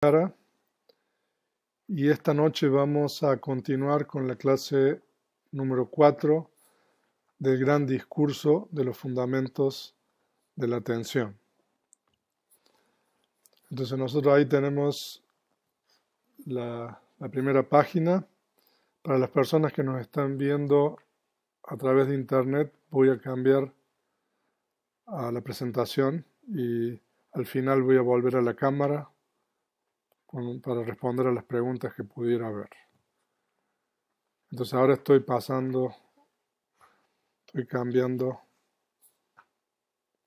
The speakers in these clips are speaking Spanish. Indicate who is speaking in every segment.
Speaker 1: Cara, y esta noche vamos a continuar con la clase número 4 del gran discurso de los fundamentos de la atención. Entonces nosotros ahí tenemos la primera página. Para las personas que nos están viendo a través de internet, voy a cambiar a la presentación y al final voy a volver a la cámara para responder a las preguntas que pudiera haber. Entonces ahora estoy cambiando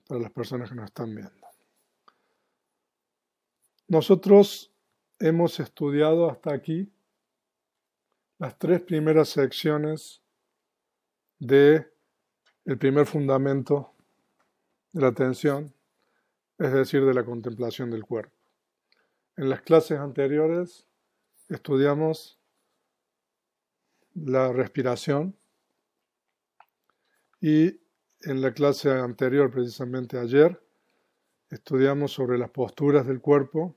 Speaker 1: para las personas que nos están viendo. Nosotros hemos estudiado hasta aquí las 3 primeras secciones del primer fundamento de la atención, es decir, de la contemplación del cuerpo. En las clases anteriores estudiamos la respiración y en la clase anterior, precisamente ayer, estudiamos sobre las posturas del cuerpo,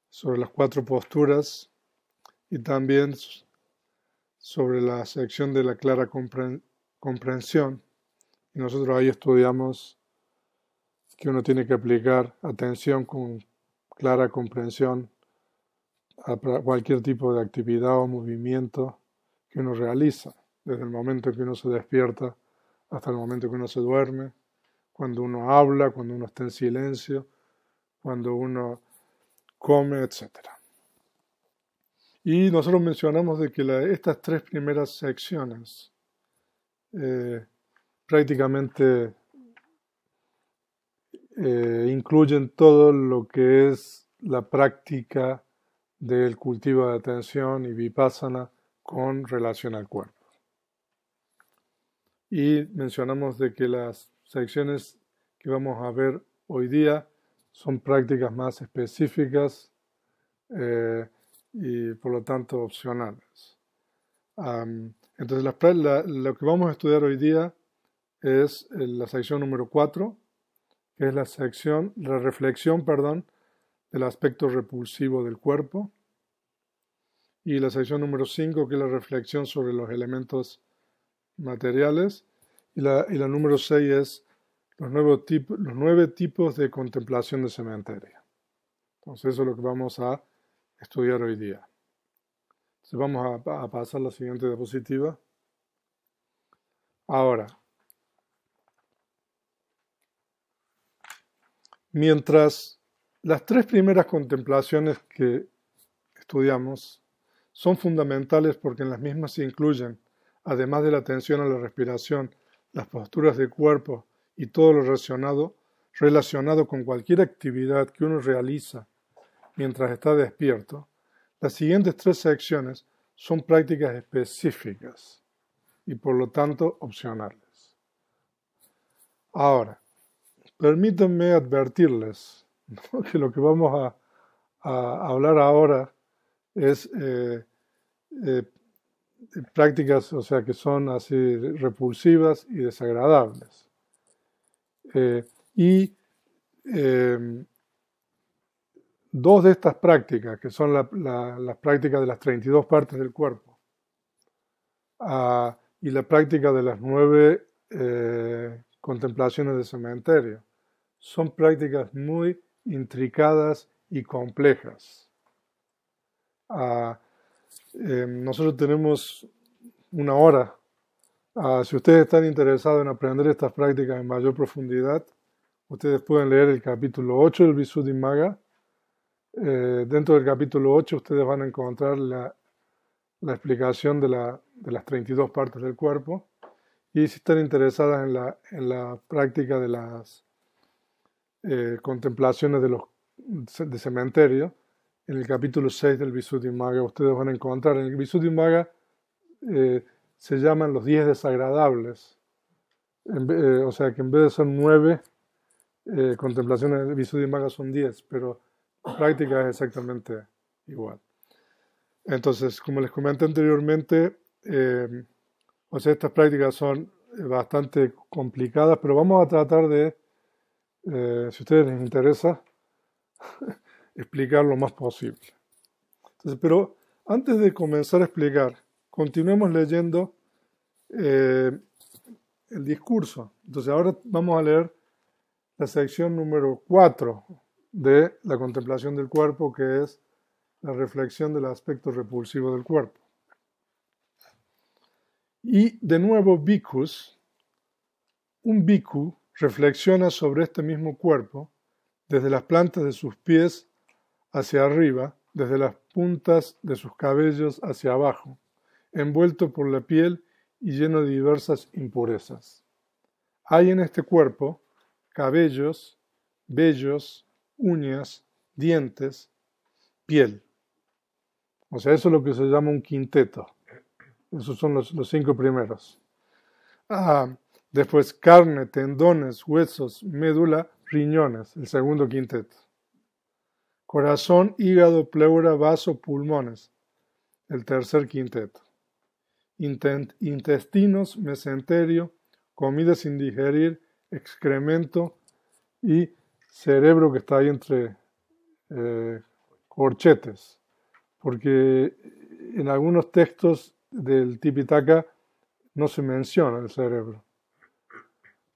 Speaker 1: sobre las 4 posturas y también sobre la sección de la clara comprensión. Y nosotros ahí estudiamos que uno tiene que aplicar atención con clara comprensión a cualquier tipo de actividad o movimiento que uno realiza, desde el momento en que uno se despierta hasta el momento que uno se duerme, cuando uno habla, cuando uno está en silencio, cuando uno come, etc. Y nosotros mencionamos de que estas 3 primeras secciones prácticamente incluyen todo lo que es la práctica del cultivo de atención y vipassana con relación al cuerpo. Y mencionamos de que las secciones que vamos a ver hoy día son prácticas más específicas y por lo tanto opcionales. Entonces lo que vamos a estudiar hoy día es la sección número 4, que es la reflexión del aspecto repulsivo del cuerpo, y la sección número 5, que es la reflexión sobre los elementos materiales, y la número 6 es los 9 tipos de contemplación de cementerio. Entonces eso es lo que vamos a estudiar hoy día. Entonces vamos a pasar a la siguiente diapositiva. Ahora, mientras las 3 primeras contemplaciones que estudiamos son fundamentales porque en las mismas se incluyen, además de la atención a la respiración, las posturas del cuerpo y todo lo relacionado con cualquier actividad que uno realiza mientras está despierto, las siguientes 3 secciones son prácticas específicas y por lo tanto opcionales. Ahora, permítanme advertirles, ¿no?, que lo que vamos a hablar ahora es prácticas, o sea, que son así repulsivas y desagradables. Dos de estas prácticas, que son las prácticas de las 32 partes del cuerpo y la práctica de las 9 contemplaciones de cementerio, son prácticas muy intricadas y complejas. Nosotros tenemos 1 hora. Si ustedes están interesados en aprender estas prácticas en mayor profundidad, ustedes pueden leer el capítulo 8 del Visuddhimagga. Dentro del capítulo 8 ustedes van a encontrar la explicación de las 32 partes del cuerpo. Y si están interesadas en la práctica de las contemplaciones de cementerio, en el capítulo 6 del Visuddhimagga ustedes van a encontrar. En el Visuddhimagga se llaman los 10 desagradables. O sea que en vez de ser 9 contemplaciones del Visuddhimagga son 10, pero la práctica es exactamente igual. Entonces, como les comenté anteriormente, o sea, estas prácticas son bastante complicadas, pero vamos a tratar de, si a ustedes les interesa, explicar lo más posible. Entonces, pero antes de comenzar a explicar, continuemos leyendo el discurso. Entonces ahora vamos a leer la sección número 4 de la contemplación del cuerpo, que es la reflexión del aspecto repulsivo del cuerpo. Y de nuevo un bhikkhu reflexiona sobre este mismo cuerpo desde las plantas de sus pies hacia arriba, desde las puntas de sus cabellos hacia abajo, envuelto por la piel y lleno de diversas impurezas. Hay en este cuerpo cabellos, vellos, uñas, dientes, piel. O sea, eso es lo que se llama un quinteto. Esos son los 5 primeros. Después carne, tendones, huesos, médula, riñones, el segundo quinteto. Corazón, hígado, pleura, vaso, pulmones, el tercer quinteto. Intestinos, mesenterio, comida sin digerir, excremento y cerebro que está ahí entre corchetes. Porque en algunos textos del Tipitaka no se menciona el cerebro.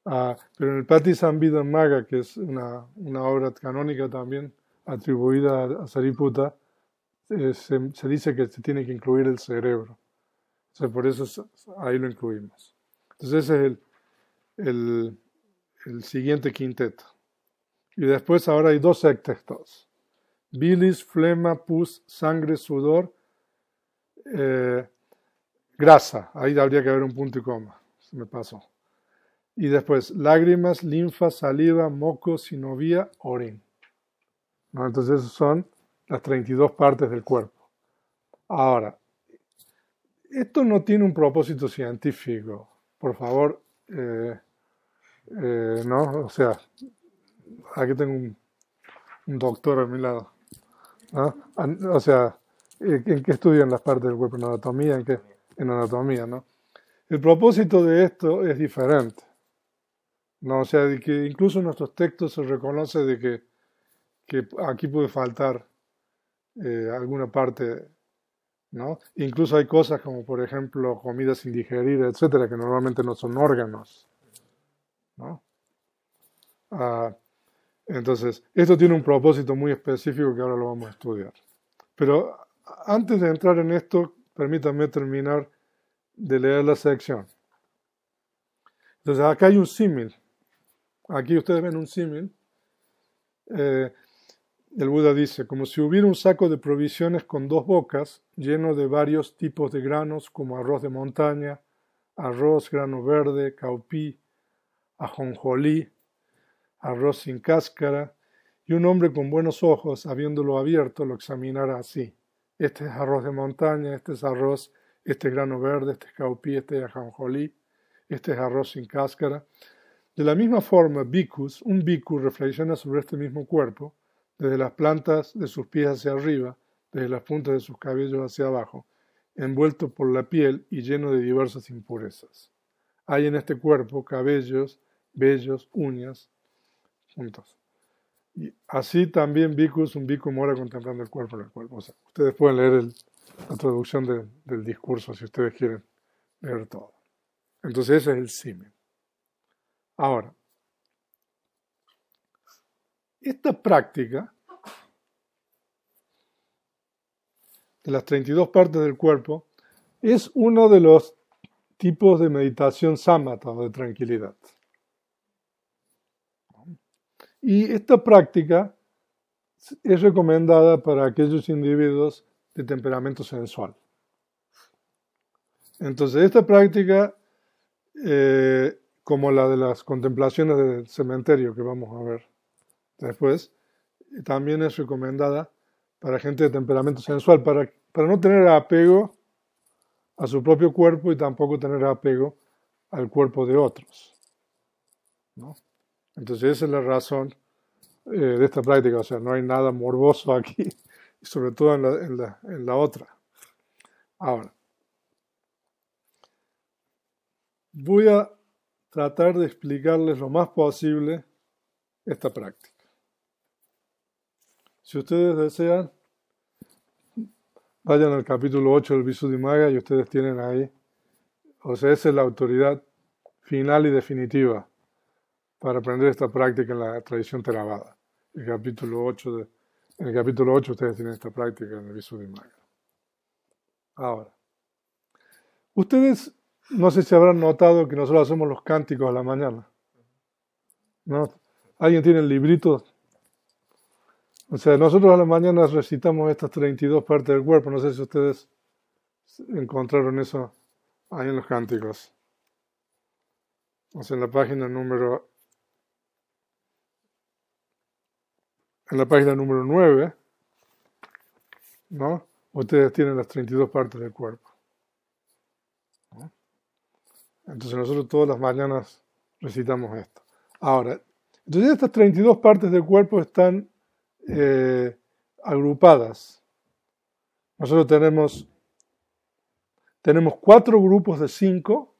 Speaker 1: Pero en el Patisambhidamagga, que es una obra canónica también atribuida a Sariputta, se dice que se tiene que incluir el cerebro. O sea, por eso ahí lo incluimos. Entonces ese es el siguiente quinteto. Y después ahora hay 2 textos. Bilis, flema, pus, sangre, sudor, grasa. Ahí habría que haber un punto y coma. Se me pasó. Y después lágrimas, linfa, saliva, moco, sinovía, orín. ¿No? Entonces esas son las 32 partes del cuerpo. Ahora, esto no tiene un propósito científico. Por favor, ¿no? O sea, aquí tengo un doctor a mi lado. ¿No? O sea, ¿en qué estudian las partes del cuerpo? ¿En anatomía? ¿En qué? En anatomía, ¿no? El propósito de esto es diferente, ¿no? O sea, de que incluso en nuestros textos se reconoce de que aquí puede faltar alguna parte, ¿no? Incluso hay cosas como, por ejemplo, comida sin digerir, etcétera, que normalmente no son órganos, ¿no? Entonces, esto tiene un propósito muy específico que ahora lo vamos a estudiar. Pero antes de entrar en esto, permítanme terminar de leer la sección. Entonces, acá hay un símil. Aquí ustedes ven un símil. El Buda dice, como si hubiera un saco de provisiones con 2 bocas, lleno de varios tipos de granos, como arroz de montaña, arroz, grano verde, caupí, ajonjolí, arroz sin cáscara, y un hombre con buenos ojos, habiéndolo abierto, lo examinara así. Este es arroz de montaña, este es arroz, este es grano verde, este es caupí, este es ajonjolí, este es arroz sin cáscara. De la misma forma, un bhikkhu reflexiona sobre este mismo cuerpo, desde las plantas de sus pies hacia arriba, desde las puntas de sus cabellos hacia abajo, envuelto por la piel y lleno de diversas impurezas. Hay en este cuerpo cabellos, vellos, uñas, juntos. Y así también un bhikkhu mora contemplando el cuerpo en el cuerpo. O sea, ustedes pueden leer la traducción del discurso si ustedes quieren leer todo. Entonces ese es el símil. Ahora, esta práctica de las 32 partes del cuerpo es uno de los tipos de meditación samatha o de tranquilidad. Y esta práctica es recomendada para aquellos individuos de temperamento sensual. Entonces, esta práctica, como la de las contemplaciones del cementerio que vamos a ver después, también es recomendada para gente de temperamento sensual, para no tener apego a su propio cuerpo y tampoco tener apego al cuerpo de otros, ¿no? Entonces esa es la razón de esta práctica, o sea, no hay nada morboso aquí, sobre todo en la otra. Ahora, voy a tratar de explicarles lo más posible esta práctica. Si ustedes desean, vayan al capítulo 8 del Visuddhimagga y ustedes tienen ahí, o sea, esa es la autoridad final y definitiva para aprender esta práctica en la tradición Theravada. En el capítulo 8 ustedes tienen esta práctica en el Visuddhimagga. Ahora, ustedes no sé si habrán notado que nosotros hacemos los cánticos a la mañana, ¿no? ¿Alguien tiene el librito? O sea, nosotros a la mañana recitamos estas 32 partes del cuerpo. No sé si ustedes encontraron eso ahí en los cánticos. O sea, en la página número 9, ¿no? Ustedes tienen las 32 partes del cuerpo, ¿no? Entonces nosotros todas las mañanas recitamos esto. Ahora, entonces estas 32 partes del cuerpo están agrupadas. Nosotros tenemos 4 grupos de 5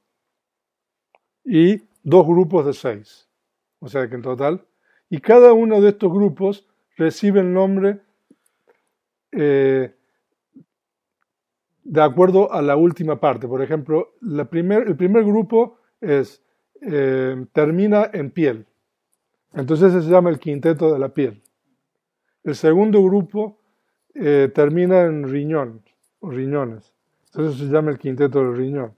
Speaker 1: y 2 grupos de 6. O sea que en total, y cada uno de estos grupos recibe el nombre de acuerdo a la última parte. Por ejemplo, el primer grupo termina en piel. Entonces se llama el quinteto de la piel. El segundo grupo termina en riñón o riñones. Entonces se llama el quinteto del riñón.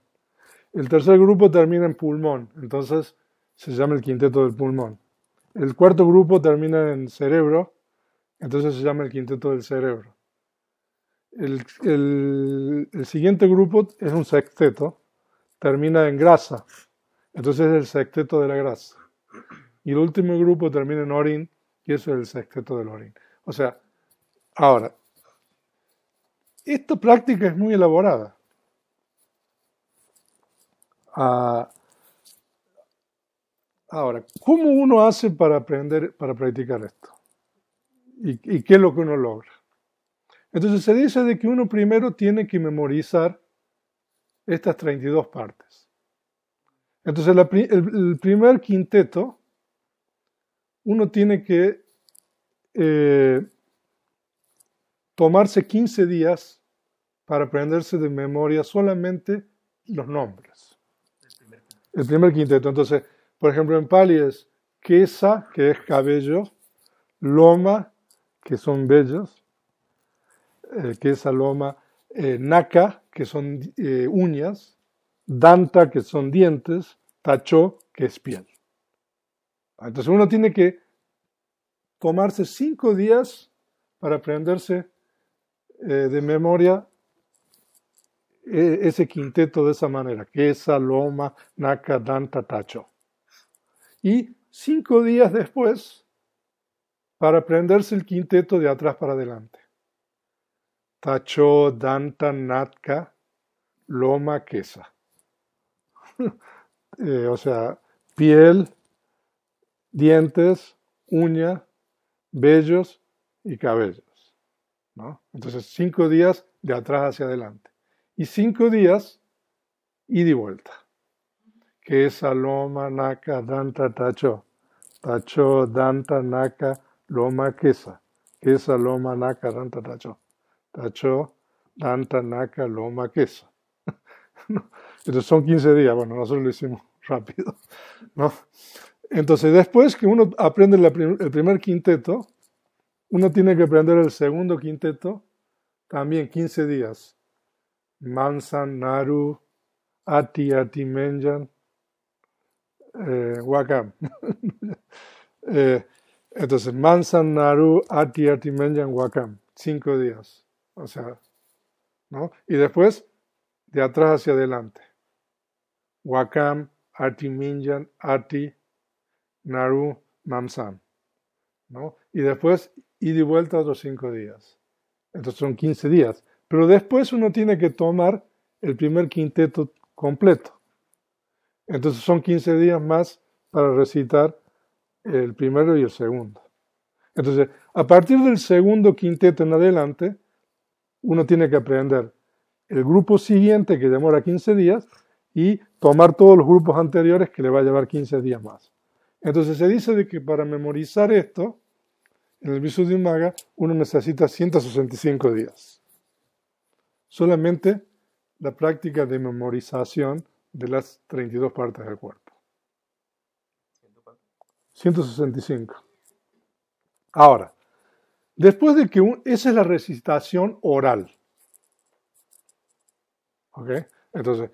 Speaker 1: El tercer grupo termina en pulmón. Entonces se llama el quinteto del pulmón. El cuarto grupo termina en cerebro. Entonces se llama el quinteto del cerebro. El siguiente grupo es un sexteto. Termina en grasa. Entonces es el sexteto de la grasa. Y el último grupo termina en orín. Y eso es el sexteto del orín. O sea, ahora, esta práctica es muy elaborada. Ahora, ¿cómo uno hace para aprender, para practicar esto? ¿Y qué es lo que uno logra? Entonces se dice de que uno primero tiene que memorizar estas 32 partes. Entonces el primer quinteto, uno tiene que tomarse 15 días para aprenderse de memoria solamente los nombres. El primer quinteto. Entonces, por ejemplo, en Pali es Kesa, que es cabello, Loma, que son vellos, Kesa, Loma, Naka, que son uñas, Danta, que son dientes, Tacho, que es piel. Entonces uno tiene que tomarse 5 días para aprenderse de memoria ese quinteto de esa manera, Kesa, Loma, Naka, Danta, Tacho. Y 5 días después para aprenderse el quinteto de atrás para adelante. Tacho, Danta, Naka, Loma, Kesa. O sea, piel, dientes, uña, vellos y cabellos, ¿no? Entonces 5 días de atrás hacia adelante. Y 5 días ida y vuelta. Kesa, Loma, Naka, Danta, Tacho. Tacho, Danta, Naka, Loma, Kesa. Kesa, Loma, Naka, Danta, Tacho. Tacho, Danta, Naka, Loma, Kesa. Entonces son 15 días. Bueno, nosotros lo hicimos rápido, ¿no? Entonces después que uno aprende el primer quinteto, uno tiene que aprender el segundo quinteto también 15 días. Mansan, Naru, Ati, Ati, Menjan, Wakam. Entonces, Mansan, Naru, Ati, Ati, Menjan, Wakam. 5 días. O sea, ¿no? Y después, de atrás hacia adelante. Wakam, Ati, Menjan, Ati, Naru, Mamsan, ¿no? Y después, ida y vuelta otros 5 días. Entonces son 15 días. Pero después uno tiene que tomar el primer quinteto completo. Entonces son 15 días más para recitar el primero y el segundo. Entonces, a partir del segundo quinteto en adelante, uno tiene que aprender el grupo siguiente que demora 15 días y tomar todos los grupos anteriores que le va a llevar 15 días más. Entonces se dice de que para memorizar esto, en el Visuddhimagga uno necesita 165 días. Solamente la práctica de memorización de las 32 partes del cuerpo. 165. Ahora, después de que esa es la recitación oral. ¿Ok? Entonces,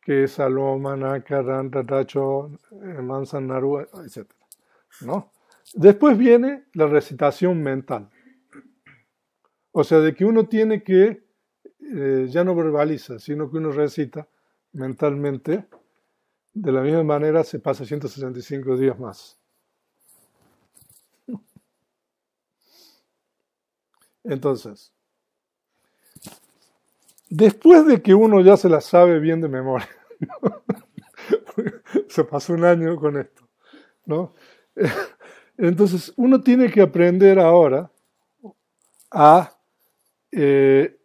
Speaker 1: que Saloma, Naka, Ranta, Tacho, Mansan, Naru, etc. ¿No? Después viene la recitación mental. O sea, de que uno tiene que, ya no verbaliza, sino que uno recita mentalmente. De la misma manera se pasa 165 días más. Entonces, después de que uno ya se la sabe bien de memoria, se pasó un año con esto, ¿no? Entonces, uno tiene que aprender ahora a el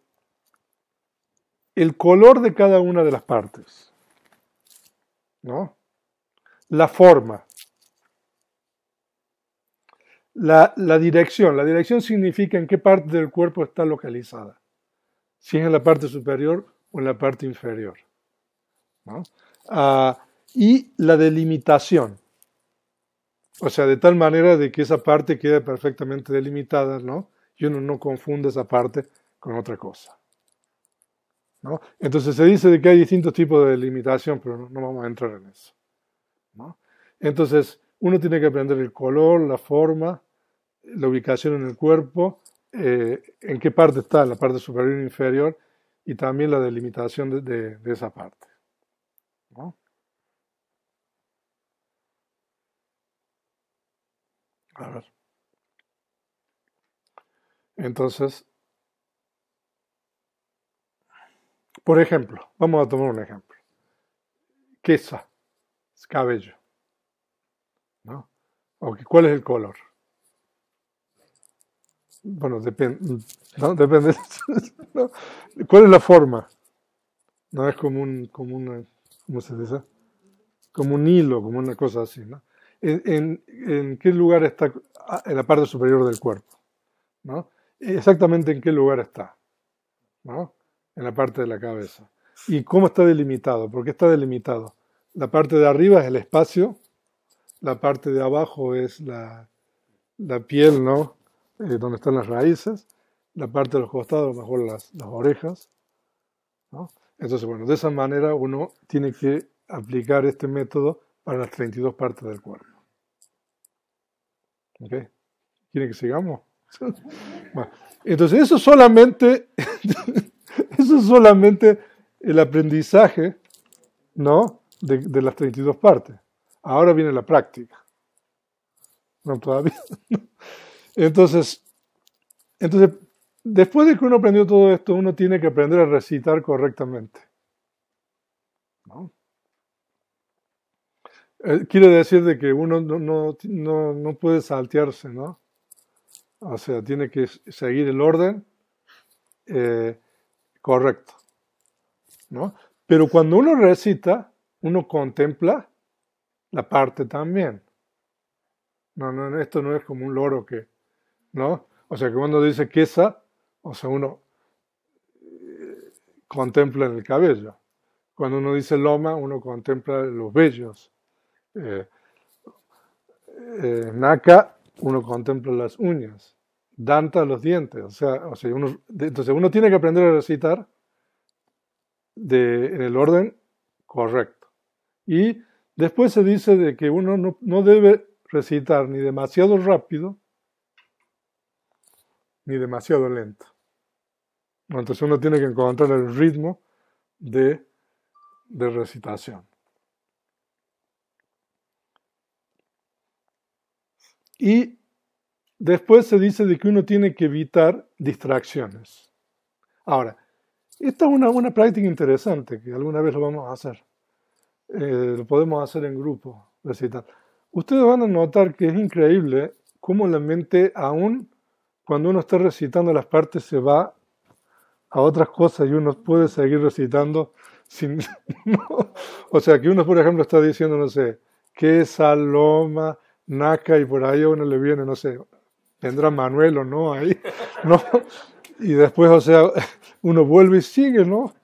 Speaker 1: color de cada una de las partes, ¿no? La forma, la dirección. La dirección significa en qué parte del cuerpo está localizada, si es en la parte superior o en la parte inferior, ¿no? Y la delimitación, o sea, de tal manera de que esa parte quede perfectamente delimitada, ¿no? Y uno no confunde esa parte con otra cosa, ¿no? Entonces se dice de que hay distintos tipos de delimitación, pero no vamos a entrar en eso, ¿no? Entonces uno tiene que aprender el color, la forma, la ubicación en el cuerpo, en qué parte está, en la parte superior e inferior, y también la delimitación de esa parte, ¿no? A ver. Entonces, por ejemplo, vamos a tomar un ejemplo. Kesa, es cabello, ¿no? Okay, ¿cuál es el color? Bueno, depende, ¿no? Depende. ¿No? ¿Cuál es la forma? No es como ¿cómo se dice? Como un hilo, como una cosa así, ¿no? ¿En qué lugar está? En la parte superior del cuerpo, ¿no? Exactamente en qué lugar está, ¿no? En la parte de la cabeza. ¿Y cómo está delimitado? ¿Por qué está delimitado? La parte de arriba es el espacio, la parte de abajo es la piel, ¿no? Donde están las raíces, la parte de los costados, a lo mejor las orejas, ¿no? Entonces, bueno, de esa manera uno tiene que aplicar este método para las 32 partes del cuerpo. ¿Ok? ¿Quieren que sigamos? Bueno, entonces eso es solamente el aprendizaje, ¿no? De las 32 partes. Ahora viene la práctica. No, todavía. Entonces, después de que uno aprendió todo esto, uno tiene que aprender a recitar correctamente, ¿no? Quiere decir de que uno no puede saltearse, ¿no? O sea, tiene que seguir el orden correcto, ¿no? Pero cuando uno recita, uno contempla la parte también. No, esto no es como un loro que, ¿no? O sea, que cuando dice quesa, o sea, uno contempla el cabello. Cuando uno dice loma, uno contempla los vellos. Eh, Naka, uno contempla las uñas. Danta, los dientes. O sea entonces uno tiene que aprender a recitar en el orden correcto. Y después se dice de que uno no debe recitar ni demasiado rápido ni demasiado lento. Entonces uno tiene que encontrar el ritmo de recitación. Y después se dice de que uno tiene que evitar distracciones. Ahora, esta es una práctica interesante que alguna vez lo vamos a hacer. Lo podemos hacer en grupo, recitar. Ustedes van a notar que es increíble cómo la mente, aún cuando uno está recitando las partes, se va a otras cosas y uno puede seguir recitando sin... ¿no? O sea, que uno, por ejemplo, está diciendo, no sé, que Saloma, Naka, y por ahí a uno le viene, no sé, vendrá Manuel o no ahí, ¿no? Y después, o sea, uno vuelve y sigue, ¿no?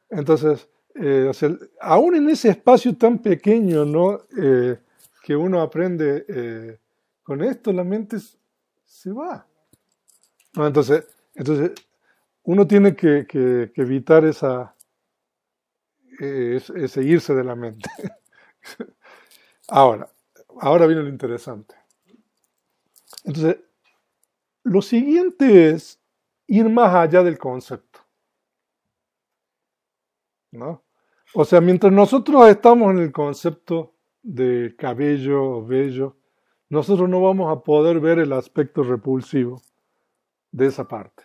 Speaker 1: Entonces, o sea, aún en ese espacio tan pequeño, ¿no? Que uno aprende con esto, la mente se va, ¿no? Entonces, uno tiene que evitar ese irse de la mente. Ahora viene lo interesante. Entonces, lo siguiente es ir más allá del concepto, ¿no? O sea, mientras nosotros estamos en el concepto de cabello o vello, nosotros no vamos a poder ver el aspecto repulsivo de esa parte,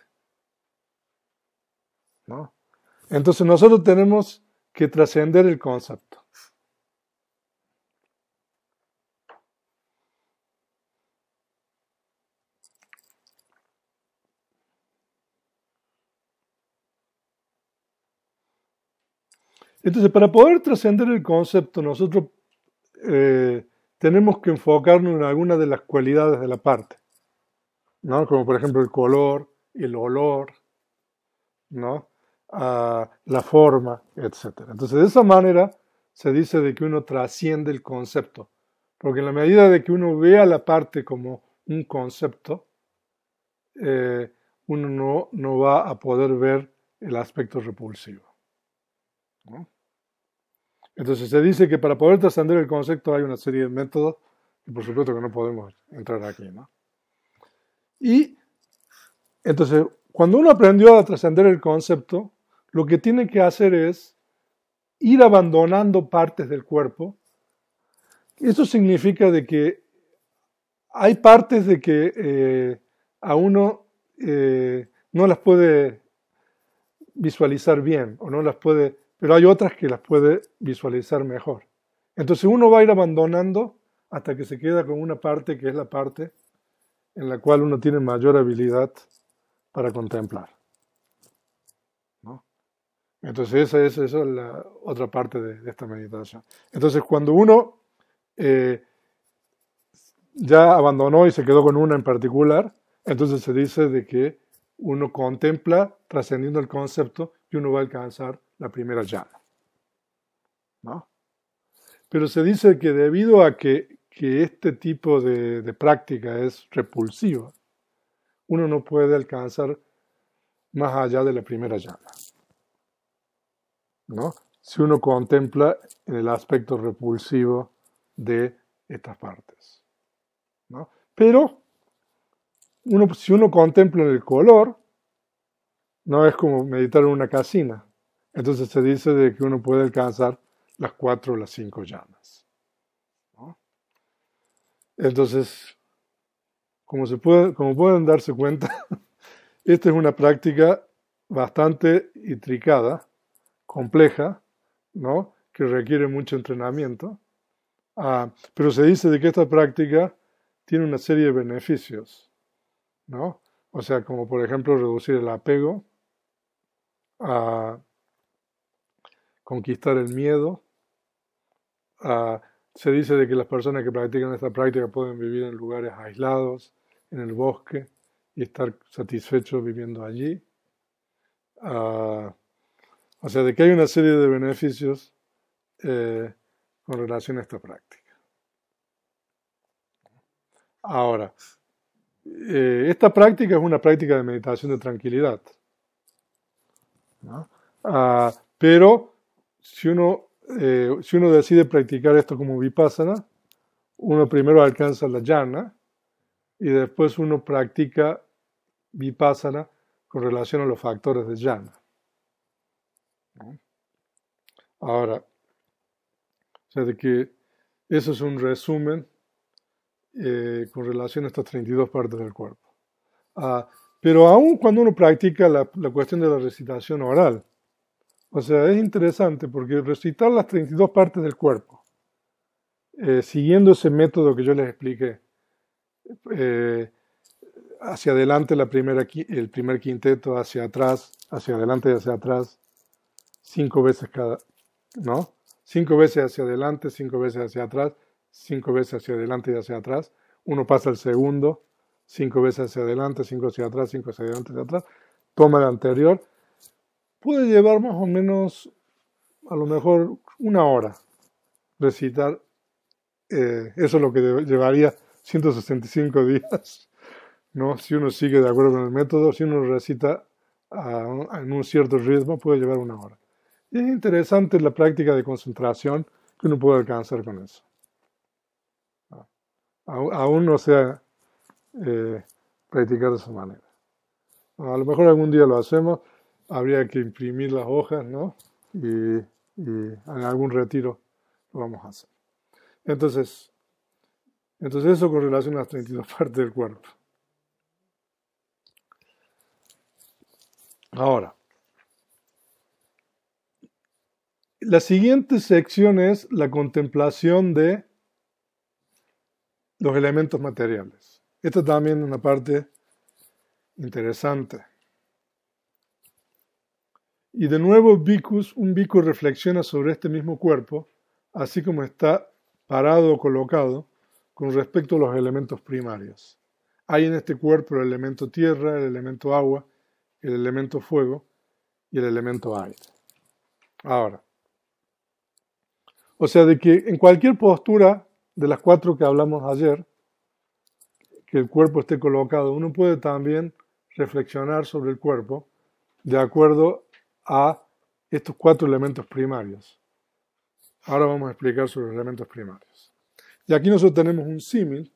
Speaker 1: ¿no? Entonces nosotros tenemos que trascender el concepto. Entonces, para poder trascender el concepto, nosotros tenemos que enfocarnos en algunas de las cualidades de la parte, ¿no? Como por ejemplo el color, el olor, ¿no? La forma, etcétera. Entonces, de esa manera se dice de que uno trasciende el concepto, porque en la medida de que uno vea la parte como un concepto, uno no va a poder ver el aspecto repulsivo, ¿no? Entonces se dice que para poder trascender el concepto hay una serie de métodos, y por supuesto que no podemos entrar aquí, ¿no? Y entonces, cuando uno aprendió a trascender el concepto, lo que tiene que hacer es ir abandonando partes del cuerpo. Eso significa de que hay partes de que a uno no las puede visualizar bien o no las puede, pero hay otras que las puede visualizar mejor. Entonces uno va a ir abandonando hasta que se queda con una parte que es la parte en la cual uno tiene mayor habilidad para contemplar, ¿no? Entonces esa es la otra parte de esta meditación. Entonces cuando uno ya abandonó y se quedó con una en particular, entonces se dice de que uno contempla trascendiendo el concepto y uno va a alcanzar la primera llama, ¿no? Pero se dice que debido a que este tipo de práctica es repulsiva, uno no puede alcanzar más allá de la primera llama, ¿no? Si uno contempla en el aspecto repulsivo de estas partes, ¿no? Pero si uno contempla en el color, no es como meditar en una casina. Entonces se dice de que uno puede alcanzar las 4 o las 5 llamas, ¿no? Entonces, como pueden darse cuenta, esta es una práctica bastante intricada, compleja, ¿no? Que requiere mucho entrenamiento. Pero se dice de que esta práctica tiene una serie de beneficios, ¿no? O sea, como por ejemplo reducir el apego, a conquistar el miedo. Se dice de que las personas que practican esta práctica pueden vivir en lugares aislados, en el bosque, y estar satisfechos viviendo allí. O sea, de que hay una serie de beneficios con relación a esta práctica. Ahora, esta práctica es una práctica de meditación de tranquilidad, ¿no? Pero si uno decide practicar esto como vipassana, uno primero alcanza la jhana y después uno practica vipassana con relación a los factores de jhana, ¿no? Ahora, o sea, de que eso es un resumen con relación a estas 32 partes del cuerpo. Pero aún cuando uno practica la cuestión de la recitación oral, o sea, es interesante porque recitar las 32 partes del cuerpo, siguiendo ese método que yo les expliqué, hacia adelante el primer quinteto, hacia atrás, hacia adelante y hacia atrás, 5 veces cada, ¿no? 5 veces hacia adelante, 5 veces hacia atrás, 5 veces hacia adelante y hacia atrás. Uno pasa al segundo, 5 veces hacia adelante, 5 hacia atrás, 5 hacia adelante, hacia atrás, toma el anterior, puede llevar más o menos, a lo mejor, 1 hora recitar. Eso es lo que llevaría 165 días, ¿no? Si uno sigue de acuerdo con el método, si uno recita en un cierto ritmo, puede llevar 1 hora. Y es interesante la práctica de concentración que uno puede alcanzar con eso. Aún no sea practicar de esa manera. A lo mejor algún día lo hacemos, habría que imprimir las hojas, ¿no? Y en algún retiro lo vamos a hacer. Entonces eso con relación a las 32 partes del cuerpo. Ahora, la siguiente sección es la contemplación de los elementos materiales. Esta también es una parte interesante. Y de nuevo un bhikkhu reflexiona sobre este mismo cuerpo, así como está parado o colocado con respecto a los elementos primarios. Hay en este cuerpo el elemento tierra, el elemento agua, el elemento fuego y el elemento aire. Ahora, o sea, de que en cualquier postura de las 4 que hablamos ayer, que el cuerpo esté colocado, uno puede también reflexionar sobre el cuerpo de acuerdo a estos 4 elementos primarios. Ahora vamos a explicar sobre los elementos primarios. Y aquí nosotros tenemos un símil.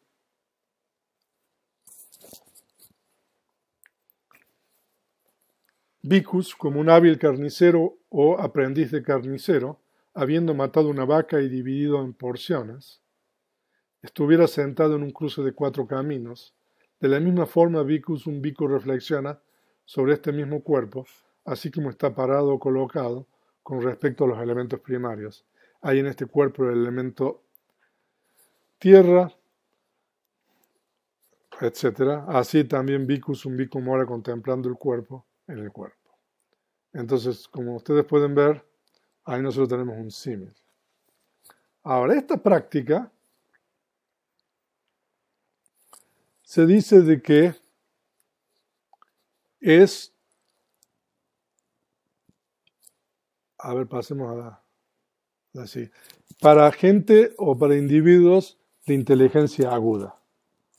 Speaker 1: Bhikkhus, como un hábil carnicero o aprendiz de carnicero, habiendo matado una vaca y dividido en porciones, estuviera sentado en un cruce de 4 caminos. De la misma forma, un bhikkhu reflexiona sobre este mismo cuerpo, así como está parado o colocado con respecto a los elementos primarios. Hay en este cuerpo el elemento tierra, etc. Así también un bhikkhu mora contemplando el cuerpo en el cuerpo. Entonces, como ustedes pueden ver, ahí nosotros tenemos un símil. Ahora, esta práctica se dice de que es, a ver, pasemos a así, para gente o para individuos de inteligencia aguda.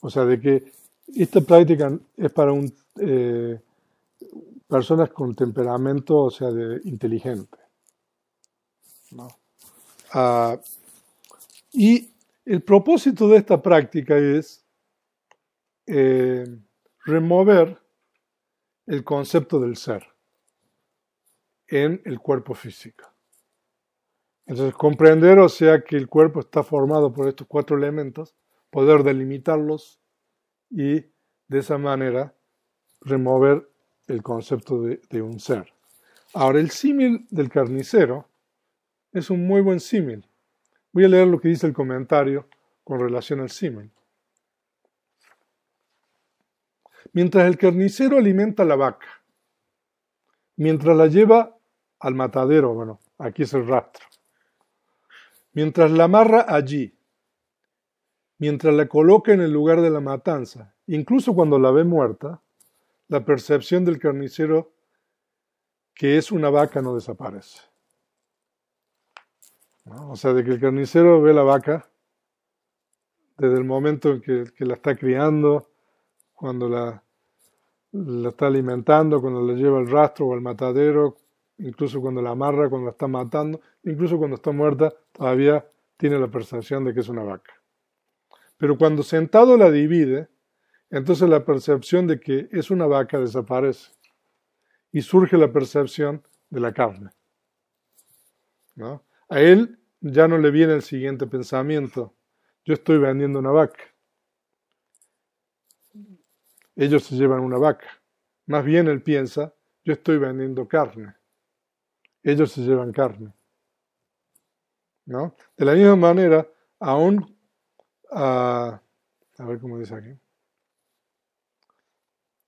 Speaker 1: O sea, de que esta práctica es para personas con temperamento, o sea, de inteligente, ¿no? Y el propósito de esta práctica es remover el concepto del ser en el cuerpo físico. Entonces, comprender, o sea, que el cuerpo está formado por estos 4 elementos, poder delimitarlos y de esa manera remover el concepto de un ser. Ahora, el símil del carnicero es un muy buen símil. Voy a leer lo que dice el comentario con relación al símil. Mientras el carnicero alimenta a la vaca, mientras la lleva al matadero, bueno, aquí es el rastro, mientras la amarra allí, mientras la coloca en el lugar de la matanza, incluso cuando la ve muerta, la percepción del carnicero que es una vaca no desaparece, ¿no? O sea, de que el carnicero ve la vaca desde el momento en que la está criando, cuando la está alimentando, cuando la lleva al rastro o al matadero, incluso cuando la amarra, cuando la está matando, incluso cuando está muerta, todavía tiene la percepción de que es una vaca. Pero cuando sentado la divide, entonces la percepción de que es una vaca desaparece y surge la percepción de la carne, ¿no? A él ya no le viene el siguiente pensamiento: yo estoy vendiendo una vaca. Ellos se llevan una vaca. Más bien él piensa: yo estoy vendiendo carne. Ellos se llevan carne, ¿no? De la misma manera, aún, a ver cómo dice aquí.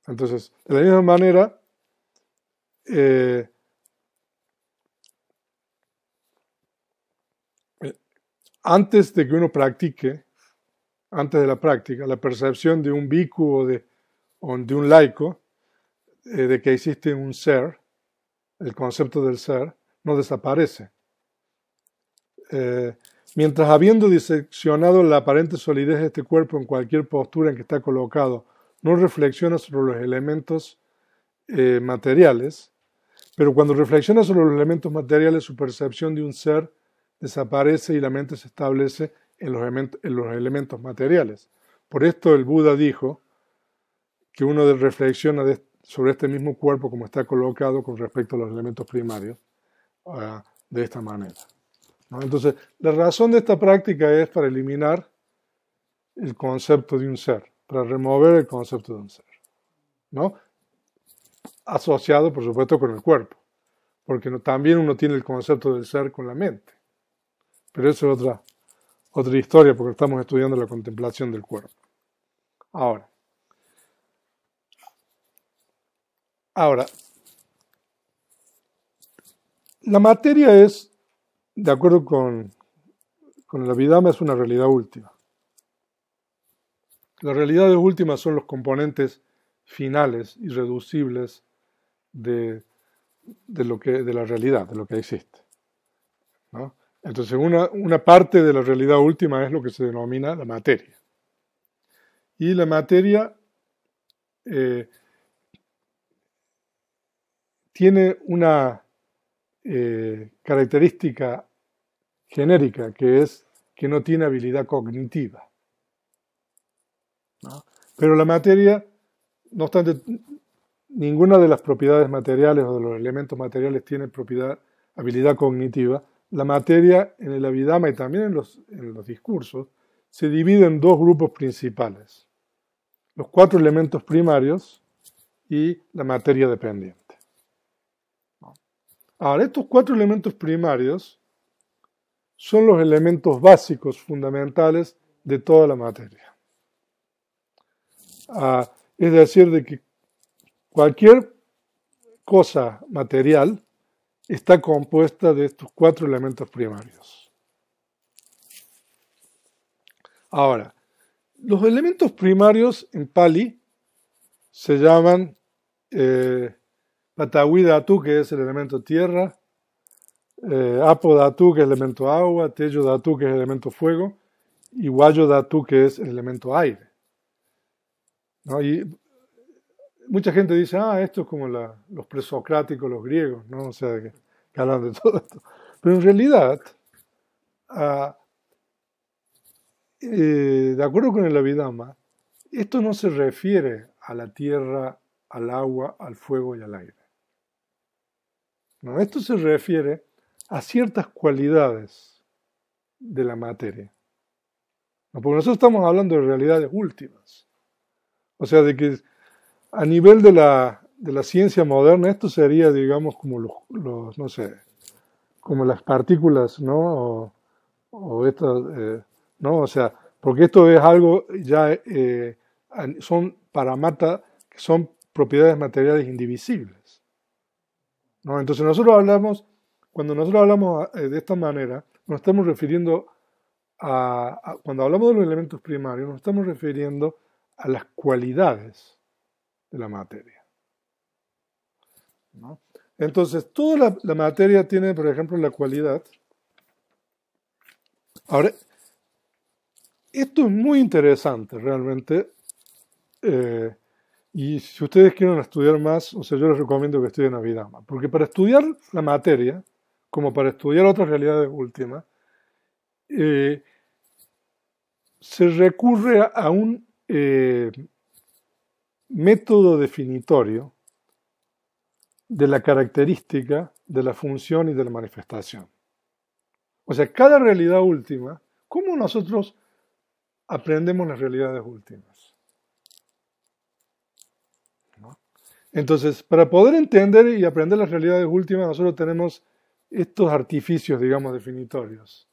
Speaker 1: Entonces, de la misma manera, antes de que uno practique, antes de la práctica, la percepción de un bhikkhu o de un laico, de que existe un ser, el concepto del ser, no desaparece. Mientras habiendo diseccionado la aparente solidez de este cuerpo en cualquier postura en que está colocado, no reflexiona sobre los elementos materiales, pero cuando reflexiona sobre los elementos materiales, su percepción de un ser desaparece y la mente se establece en los elementos materiales. Por esto el Buda dijo que uno reflexiona sobre este mismo cuerpo como está colocado con respecto a los elementos primarios, de esta manera, ¿no? Entonces, la razón de esta práctica es para eliminar el concepto de un ser, para remover el concepto de un ser, ¿no? Asociado, por supuesto, con el cuerpo, porque también uno tiene el concepto del ser con la mente, pero eso es otra historia, porque estamos estudiando la contemplación del cuerpo. Ahora, la materia es, de acuerdo con el Abhidhamma, es una realidad última. Las realidades últimas son los componentes finales, irreducibles de la realidad, de lo que existe, ¿no? Entonces, una parte de la realidad última es lo que se denomina la materia. Y la materia tiene una característica genérica, que es que no tiene habilidad cognitiva, ¿no? Pero la materia, no obstante, ninguna de las propiedades materiales o de los elementos materiales tiene habilidad cognitiva. La materia en el Abhidhamma y también en los discursos se divide en dos grupos principales: los 4 elementos primarios y la materia dependiente. Ahora, estos 4 elementos primarios son los elementos básicos, fundamentales de toda la materia. Es decir, de que cualquier cosa material está compuesta de estos 4 elementos primarios. Ahora, los elementos primarios en Pali se llaman Patawi Dhatu, que es el elemento tierra, Apo Dhatu, que es el elemento agua, Tejo Dhatu, que es el elemento fuego, y Vayu Dhatu, que es el elemento aire, ¿no? Y mucha gente dice, esto es como los presocráticos, los griegos, ¿no? O sea, que hablan de todo esto. Pero en realidad, de acuerdo con el Abhidhamma, esto no se refiere a la tierra, al agua, al fuego y al aire, ¿no? Esto se refiere a ciertas cualidades de la materia, ¿no? Porque nosotros estamos hablando de realidades últimas. O sea, de que a nivel de la ciencia moderna, esto sería, digamos, como los no sé, como las partículas, ¿no? O estas, ¿no? O sea, porque esto es algo ya, son paramata, que son propiedades materiales indivisibles, ¿no? Entonces cuando nosotros hablamos de esta manera, nos estamos refiriendo cuando hablamos de los elementos primarios, nos estamos refiriendo a las cualidades de la materia, ¿no? Entonces, toda la materia tiene, por ejemplo, la cualidad. Ahora, esto es muy interesante realmente, y si ustedes quieren estudiar más, o sea, yo les recomiendo que estudien Abhidhamma, porque para estudiar la materia, como para estudiar otras realidades últimas, se recurre a un método definitorio de la característica, de la función y de la manifestación. O sea, cada realidad última, ¿cómo nosotros aprendemos las realidades últimas? ¿No? Entonces, para poder entender y aprender las realidades últimas, nosotros tenemos estos artificios, digamos, definitorios,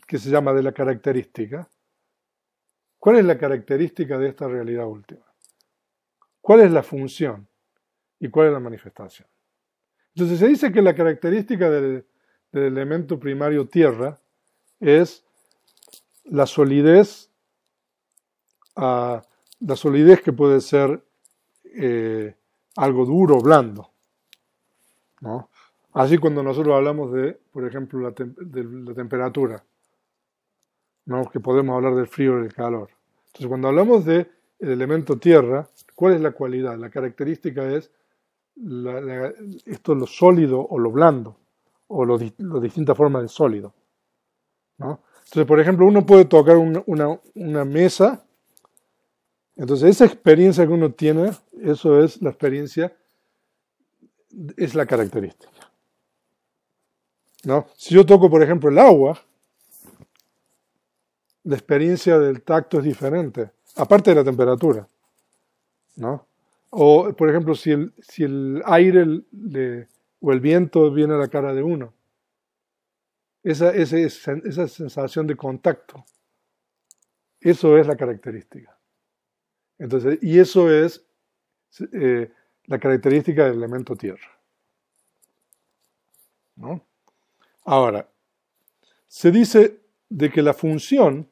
Speaker 1: que se llama de la característica. ¿Cuál es la característica de esta realidad última? ¿Cuál es la función? ¿Y cuál es la manifestación? Entonces se dice que la característica del elemento primario tierra es la solidez a la solidez que puede ser algo duro o blando, ¿no? Así cuando nosotros hablamos de, por ejemplo, de la temperatura, ¿no? Que podemos hablar del frío y del calor. Entonces, cuando hablamos del elemento tierra, ¿cuál es la cualidad? La característica es esto lo sólido o lo blando, o las distintas formas de sólido, ¿no? Entonces, por ejemplo, uno puede tocar una mesa, entonces esa experiencia que uno tiene, eso es la experiencia, es la característica, ¿no? Si yo toco, por ejemplo, el agua, la experiencia del tacto es diferente, aparte de la temperatura, ¿no? O, por ejemplo, si el aire o el viento viene a la cara de uno, esa sensación de contacto, eso es la característica. Entonces, y eso es la característica del elemento tierra, ¿no? Ahora, se dice de que la función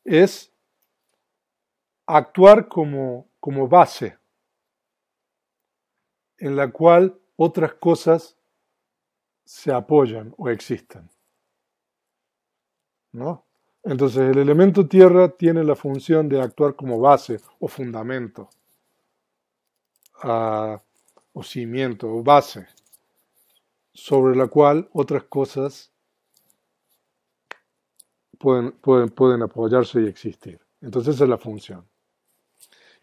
Speaker 1: es actuar como base en la cual otras cosas se apoyan o existen, ¿no? Entonces el elemento tierra tiene la función de actuar como base o fundamento, o cimiento o base sobre la cual otras cosas pueden apoyarse y existir. Entonces esa es la función.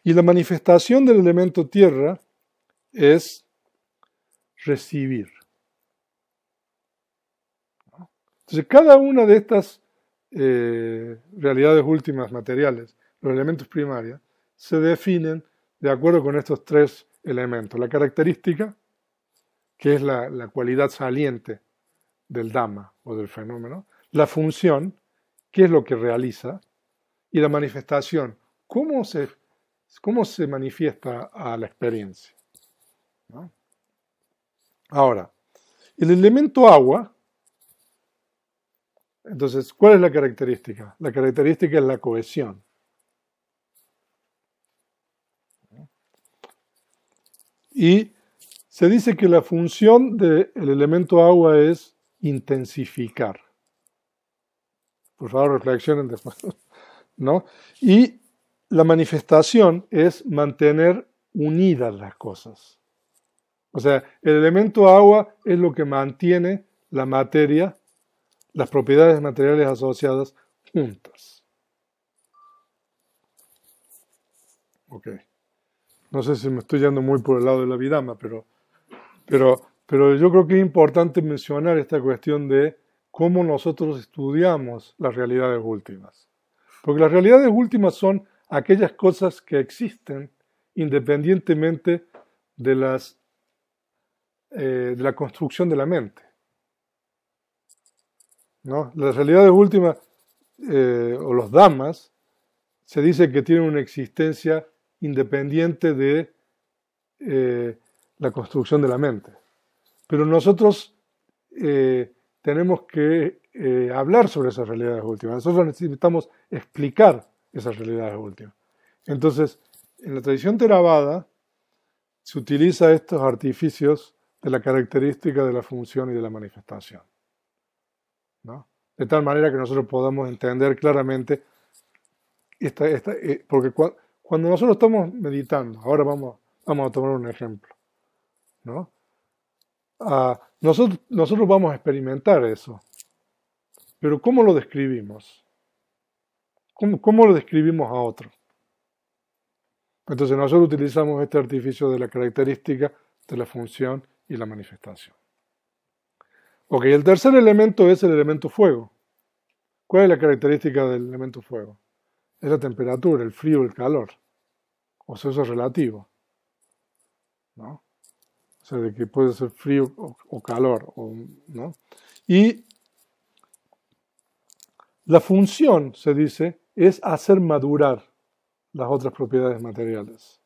Speaker 1: Y la manifestación del elemento tierra es recibir. Entonces cada una de estas realidades últimas materiales, los elementos primarios, se definen de acuerdo con estos tres elementos. La característica, que es la cualidad saliente del Dhamma o del fenómeno, la función, que es lo que realiza, y la manifestación, cómo se manifiesta a la experiencia, ¿no? Ahora, el elemento agua, entonces, ¿cuál es la característica? La característica es la cohesión. Y se dice que la función del elemento agua es intensificar. Por favor, reflexionen después, ¿no? Y la manifestación es mantener unidas las cosas. O sea, el elemento agua es lo que mantiene la materia, las propiedades materiales asociadas juntas. Ok. No sé si me estoy yendo muy por el lado de la Abhidhamma, pero yo creo que es importante mencionar esta cuestión de cómo nosotros estudiamos las realidades últimas. Porque las realidades últimas son aquellas cosas que existen independientemente de la construcción de la mente, ¿no? Las realidades últimas, o los dhammas, se dice que tienen una existencia independiente de la construcción de la mente. Pero nosotros tenemos que hablar sobre esas realidades últimas. Nosotros necesitamos explicar esas realidades últimas. Entonces, en la tradición Theravada se utiliza estos artificios de la característica de la función y de la manifestación, ¿no? De tal manera que nosotros podamos entender claramente porque cuando nosotros estamos meditando, ahora vamos a tomar un ejemplo, ¿no? Nosotros vamos a experimentar eso, pero ¿cómo lo describimos? ¿Cómo lo describimos a otro? Entonces nosotros utilizamos este artificio de la característica, de la función y la manifestación. Ok, el tercer elemento es el elemento fuego. ¿Cuál es la característica del elemento fuego? Es la temperatura, el frío, el calor. O sea, eso es relativo, ¿no? O sea, de que puede ser frío o calor, ¿no? Y la función, se dice, es hacer madurar las otras propiedades materiales.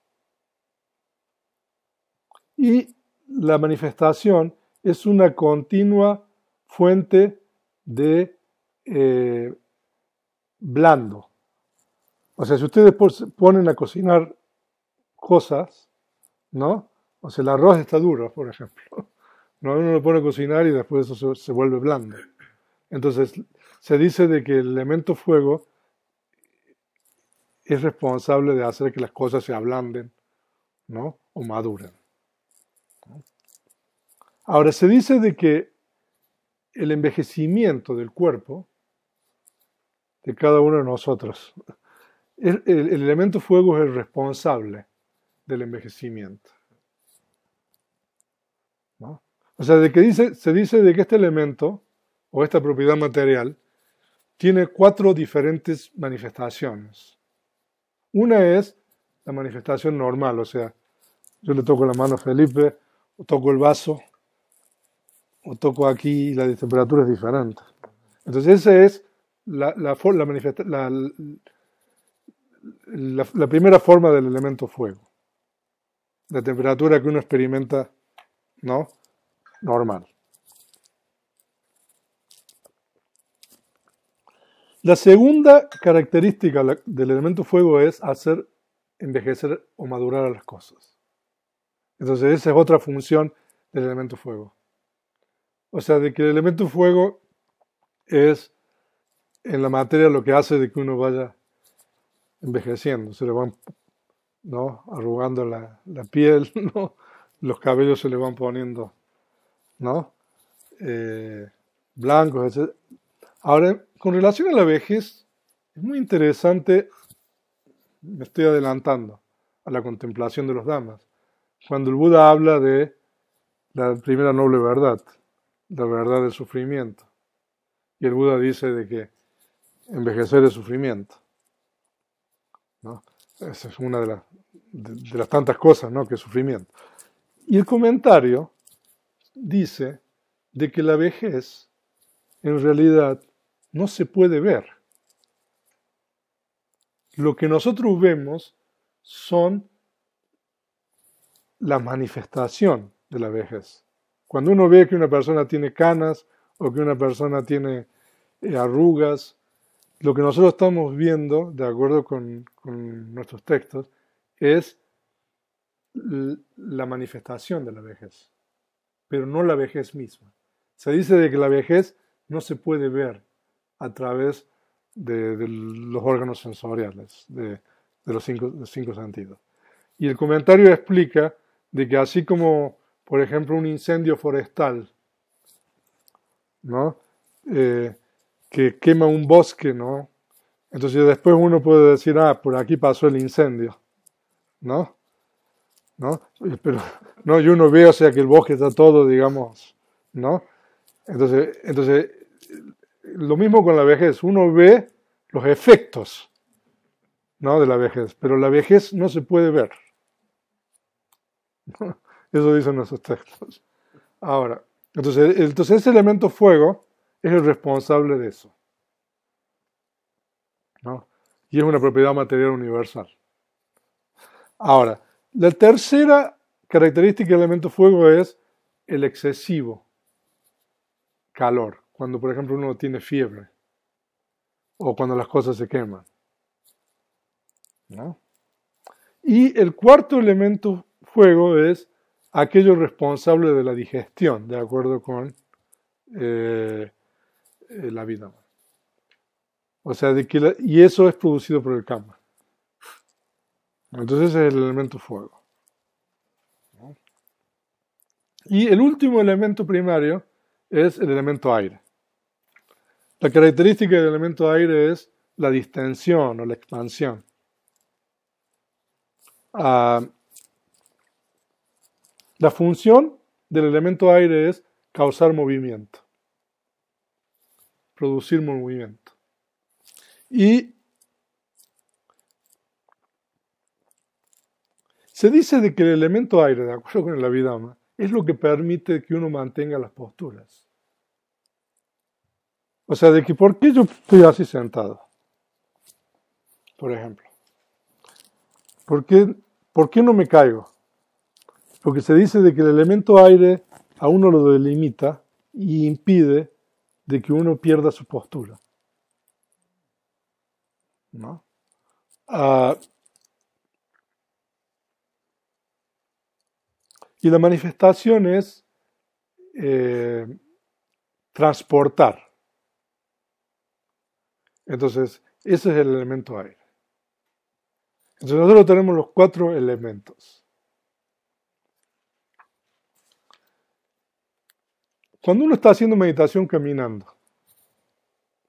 Speaker 1: Y la manifestación es una continua fuente de blando, O sea, si ustedes se ponen a cocinar cosas, ¿no? O sea, el arroz está duro, por ejemplo. ¿No? Uno lo pone a cocinar y después eso se vuelve blando. Entonces, se dice de que el elemento fuego es responsable de hacer que las cosas se ablanden, ¿no? O maduren. Ahora, se dice de que el envejecimiento del cuerpo de cada uno de nosotros, el elemento fuego es el responsable del envejecimiento, ¿no? O sea, se dice de que este elemento o esta propiedad material tiene 4 diferentes manifestaciones. Una es la manifestación normal, o sea, yo le toco la mano a Felipe, o toco el vaso, o toco aquí y la temperatura es diferente. Entonces esa es la primera forma del elemento fuego. La temperatura que uno experimenta, ¿no? Normal. La segunda característica del elemento fuego es hacer envejecer o madurar a las cosas. Entonces esa es otra función del elemento fuego. O sea, de que el elemento fuego es en la materia lo que hace de que uno vaya envejeciendo. Se le van, ¿no? Arrugando la piel, ¿no? Los cabellos se le van poniendo, ¿no? Blancos, etc. Ahora, con relación a la vejez, es muy interesante, me estoy adelantando a la contemplación de los Dhammas, cuando el Buda habla de la primera noble verdad, la verdad del sufrimiento. Y el Buda dice de que envejecer es sufrimiento, ¿no? Esa es una de las tantas cosas, ¿no? Que es sufrimiento. Y el comentario dice de que la vejez en realidad no se puede ver. Lo que nosotros vemos son la manifestación de la vejez. Cuando uno ve que una persona tiene canas o que una persona tiene arrugas, lo que nosotros estamos viendo, de acuerdo con nuestros textos, es la manifestación de la vejez, pero no la vejez misma. Se dice de que la vejez no se puede ver a través de los órganos sensoriales, de los cinco sentidos. Y el comentario explica de que así como, por ejemplo, un incendio forestal, ¿no? Que quema un bosque, ¿no? Entonces después uno puede decir, por aquí pasó el incendio, ¿no? ¿No? Pero no, y uno ve, o sea, que el bosque está todo, digamos, ¿no? Entonces, lo mismo con la vejez, uno ve los efectos, ¿no? De la vejez, pero la vejez no se puede ver. Eso dicen nuestros textos. Ahora, entonces ese elemento fuego es el responsable de eso, ¿no? Y es una propiedad material universal. Ahora, la tercera característica del elemento fuego es el excesivo calor, cuando por ejemplo uno tiene fiebre o cuando las cosas se queman, ¿no? Y el cuarto elemento fuego es aquello responsable de la digestión, de acuerdo con la vida. O sea, y eso es producido por el karma. Entonces ese es el elemento fuego, ¿no? Y el último elemento primario es el elemento aire. La característica del elemento aire es la distensión o la expansión. La función del elemento aire es causar movimiento, producir movimiento. Y se dice de que el elemento aire, de acuerdo con el Abhidhamma, es lo que permite que uno mantenga las posturas. O sea, de que ¿por qué yo estoy así sentado? Por ejemplo. ¿Por qué no me caigo? Porque se dice de que el elemento aire a uno lo delimita y impide de que uno pierda su postura, ¿no? Ah, y la manifestación es eh, transportar. Entonces, ese es el elemento aire. Entonces nosotros tenemos los 4 elementos. Cuando uno está haciendo meditación caminando,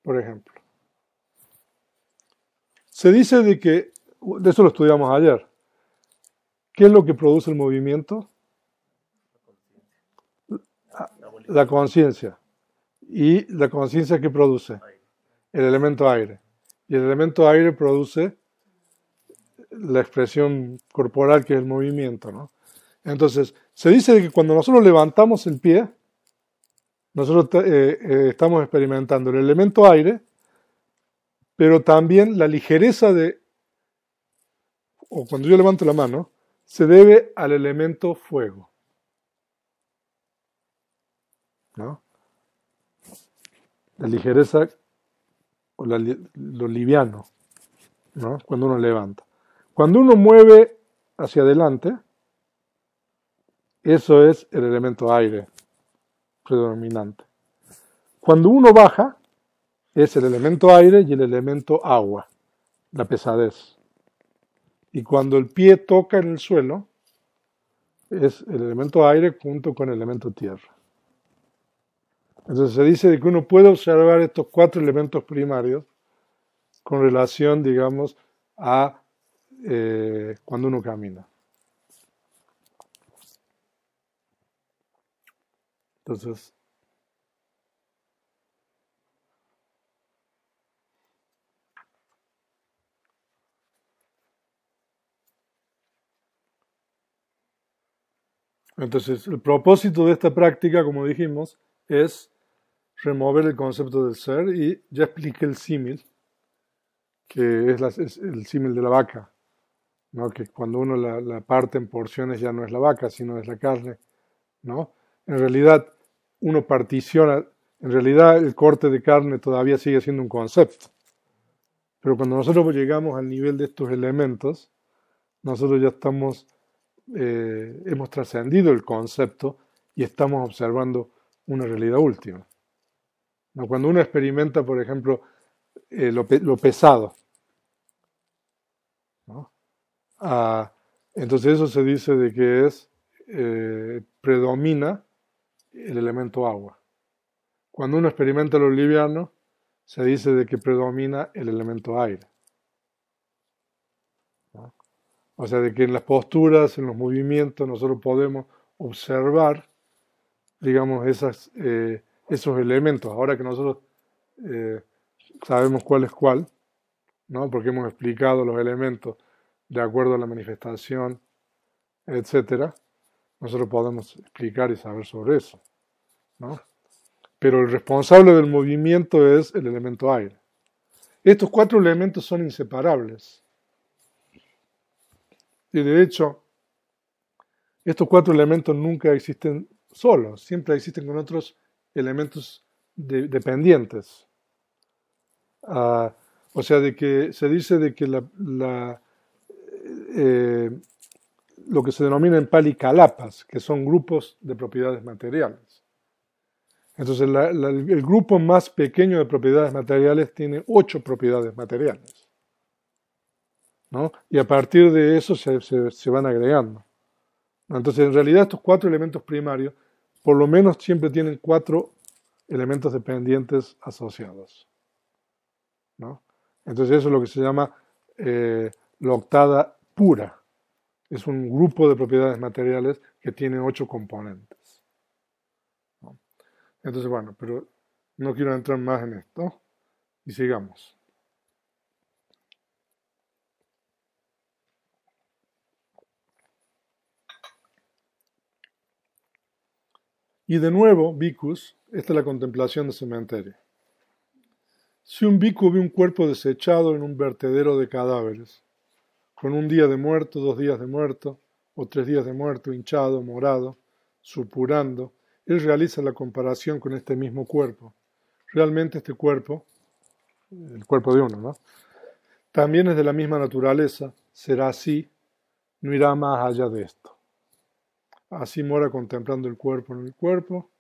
Speaker 1: por ejemplo, se dice de que, de eso lo estudiamos ayer, ¿qué es lo que produce el movimiento? La conciencia. ¿Y la conciencia qué produce? El elemento aire. Y el elemento aire produce la expresión corporal que es el movimiento, ¿no? Entonces, se dice que cuando nosotros levantamos el pie, nosotros estamos experimentando el elemento aire, pero también la ligereza de, o cuando yo levanto la mano, se debe al elemento fuego, ¿no? La ligereza o lo liviano, ¿no? Cuando uno levanta. Cuando uno mueve hacia adelante, eso es el elemento aire predominante. Cuando uno baja, es el elemento aire y el elemento agua, la pesadez. Y cuando el pie toca en el suelo, es el elemento aire junto con el elemento tierra. Entonces se dice de que uno puede observar estos 4 elementos primarios con relación, digamos, a cuando uno camina. Entonces, el propósito de esta práctica, como dijimos, es remover el concepto del ser y ya expliqué el símil, que es el símil de la vaca, ¿no? Que cuando uno la parte en porciones ya no es la vaca, sino es la carne, ¿no? En realidad, uno particiona, en realidad el corte de carne todavía sigue siendo un concepto, pero cuando nosotros llegamos al nivel de estos elementos, nosotros ya hemos trascendido el concepto y estamos observando una realidad última, ¿no? Cuando uno experimenta, por ejemplo, lo pesado, ¿no? Ah, entonces eso se dice de que predomina el elemento agua. Cuando uno experimenta lo liviano, se dice de que predomina el elemento aire, ¿no? O sea, de que en las posturas, en los movimientos, nosotros podemos observar, digamos, esos elementos. Ahora que nosotros eh, sabemos cuál es cuál, ¿no? Porque hemos explicado los elementos de acuerdo a la manifestación, etcétera, nosotros podemos explicar y saber sobre eso, ¿no? Pero el responsable del movimiento es el elemento aire. Estos 4 elementos son inseparables. Y de hecho, estos 4 elementos nunca existen solos, siempre existen con otros elementos dependientes. O sea, de que se dice de que eh, lo que se denomina en Pali kalapas, que son grupos de propiedades materiales. Entonces, el grupo más pequeño de propiedades materiales tiene 8 propiedades materiales, ¿no? Y a partir de eso se van agregando. Entonces, en realidad, estos 4 elementos primarios, por lo menos siempre tienen 4 elementos dependientes asociados, ¿no? Entonces, eso es lo que se llama la octada pura. Es un grupo de propiedades materiales que tiene 8 componentes, ¿no? Entonces, bueno, pero no quiero entrar más en esto y sigamos. Y de nuevo, bhikkhus, esta es la contemplación de cementerio. Si un bhikkhu ve un cuerpo desechado en un vertedero de cadáveres, con un día de muerto, 2 días de muerto, o 3 días de muerto, hinchado, morado, supurando, él realiza la comparación con este mismo cuerpo. Realmente este cuerpo, el cuerpo de uno, ¿no? también es de la misma naturaleza, será así, no irá más allá de esto. Así mora contemplando el cuerpo en el cuerpo,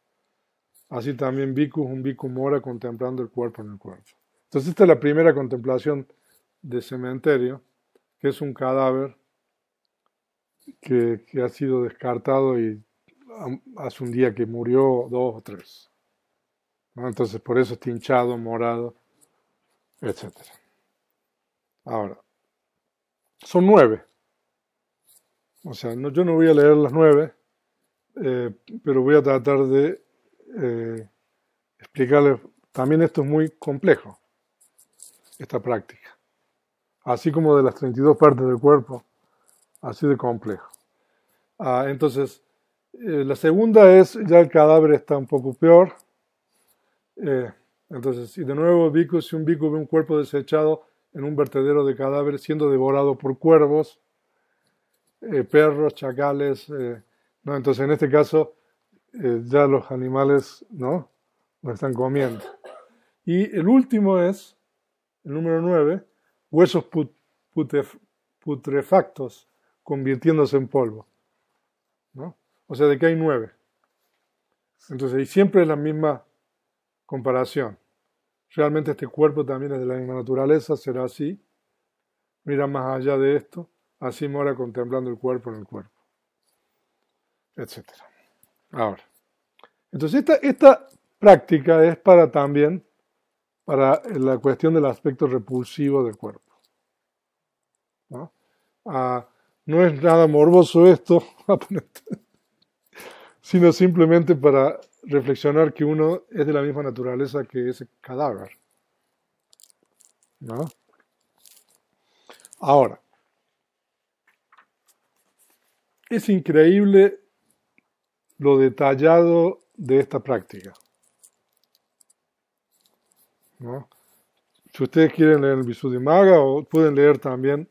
Speaker 1: así también un bhikkhu mora contemplando el cuerpo en el cuerpo. Entonces esta es la primera contemplación de cementerio, que es un cadáver que ha sido descartado y hace un día que murió, 2 o 3. ¿No? Entonces por eso está hinchado, morado, etcétera. Ahora, son 9. O sea, yo no voy a leer las 9, pero voy a tratar de explicarles. También esto es muy complejo, esta práctica. Así como de las 32 partes del cuerpo, así de complejo. Entonces, la segunda es, ya el cadáver está un poco peor. Entonces, y de nuevo, si un bhikkhu ve un cuerpo desechado en un vertedero de cadáveres siendo devorado por cuervos, perros, chacales, ¿no? Entonces en este caso ya los animales, ¿no?, lo están comiendo. Y el último es, el número 9, huesos putrefactos convirtiéndose en polvo, ¿no? O sea, de que hay 9. Entonces, y siempre es la misma comparación. Realmente este cuerpo también es de la misma naturaleza, será así. Mira más allá de esto, así mora contemplando el cuerpo en el cuerpo, etc. Ahora, entonces esta práctica es también para la cuestión del aspecto repulsivo del cuerpo, ¿no? No es nada morboso esto, sino simplemente para reflexionar que uno es de la misma naturaleza que ese cadáver, ¿no? Ahora, es increíble lo detallado de esta práctica, ¿no? Si ustedes quieren leer el Visuddhimagga, o pueden leer también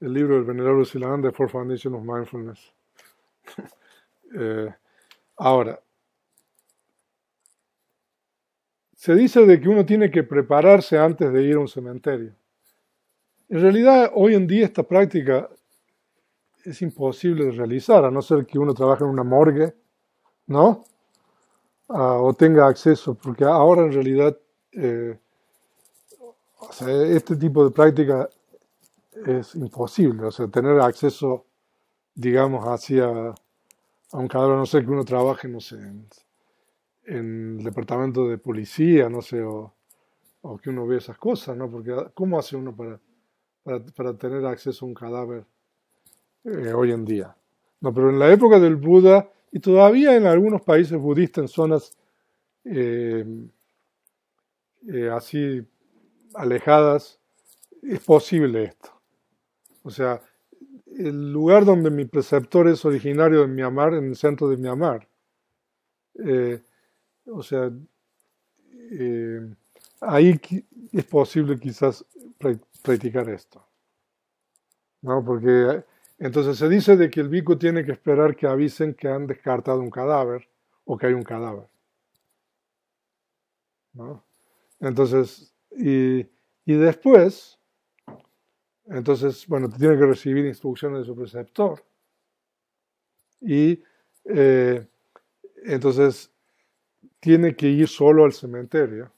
Speaker 1: el libro del Venerable Siddhananda, The Four Foundations of Mindfulness. Ahora, se dice de que uno tiene que prepararse antes de ir a un cementerio. En realidad, hoy en día esta práctica es imposible de realizar, a no ser que uno trabaje en una morgue, ¿no? O tenga acceso, porque ahora en realidad o sea, este tipo de práctica es imposible, o sea, tener acceso, digamos, hacia a un cadáver, no sé, que uno trabaje, no sé, en el departamento de policía, no sé, o que uno ve esas cosas, ¿no? Porque ¿cómo hace uno para tener acceso a un cadáver hoy en día? No, pero en la época del Buda, y todavía en algunos países budistas, en zonas así alejadas, es posible esto. O sea, el lugar donde mi preceptor es originario de Myanmar, en el centro de Myanmar, o sea, ahí es posible quizás practicar esto, ¿no? Porque entonces se dice de que el bhikkhu tiene que esperar que avisen que han descartado un cadáver o que hay un cadáver, ¿no? Entonces, y después, entonces, bueno, tiene que recibir instrucciones de su preceptor y entonces tiene que ir solo al cementerio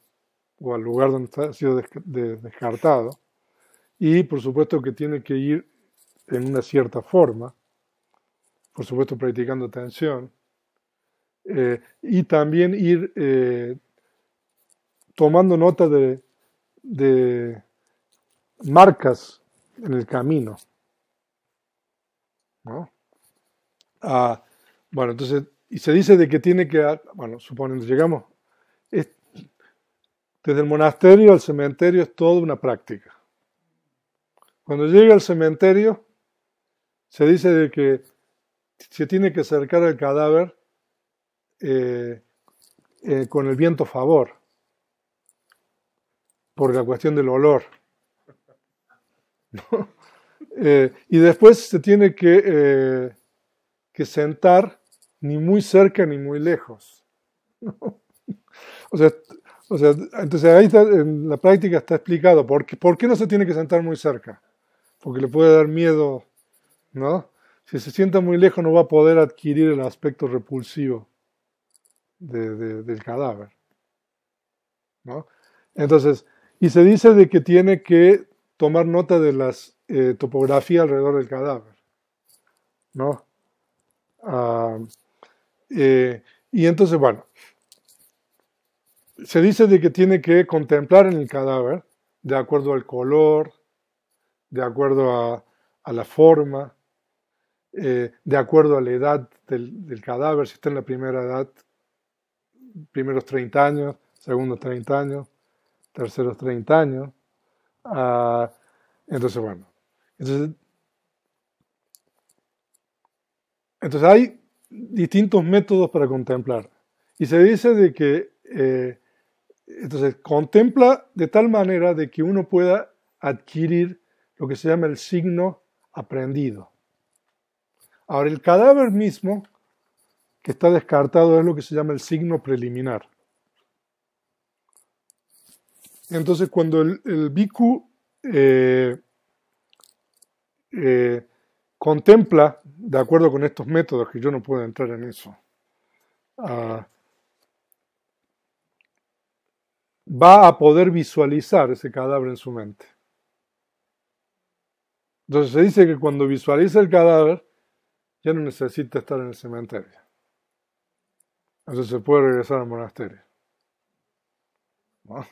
Speaker 1: o al lugar donde ha sido descartado, y por supuesto que tiene que ir en una cierta forma, por supuesto practicando atención, y también ir tomando nota de marcas en el camino, ¿no? Bueno, entonces, y se dice de que tiene que, bueno, suponiendo, llegamos, desde el monasterio al cementerio es toda una práctica. Cuando llega al cementerio, se dice de que se tiene que acercar al cadáver con el viento a favor, por la cuestión del olor, ¿no? Y después se tiene que sentar ni muy cerca ni muy lejos, ¿no? O sea, O sea, entonces ahí está, en la práctica está explicado por qué no se tiene que sentar muy cerca. Porque le puede dar miedo, ¿no? Si se sienta muy lejos no va a poder adquirir el aspecto repulsivo del cadáver, ¿no? Entonces, y se dice de que tiene que tomar nota de las topografías alrededor del cadáver, ¿no? Ah, y entonces, bueno, se dice de que tiene que contemplar en el cadáver de acuerdo al color, de acuerdo a la forma, de acuerdo a la edad del cadáver, si está en la primera edad, primeros 30 años, segundos 30 años, terceros 30 años. Ah, entonces, bueno, entonces, entonces hay distintos métodos para contemplar. Y se dice de que, entonces, contempla de tal manera de que uno pueda adquirir lo que se llama el signo aprendido. Ahora, el cadáver mismo que está descartado es lo que se llama el signo preliminar. Entonces, cuando el bhikkhu contempla, de acuerdo con estos métodos, que yo no puedo entrar en eso, va a poder visualizar ese cadáver en su mente. Entonces se dice que cuando visualiza el cadáver, ya no necesita estar en el cementerio. Entonces se puede regresar al monasterio, ¿no?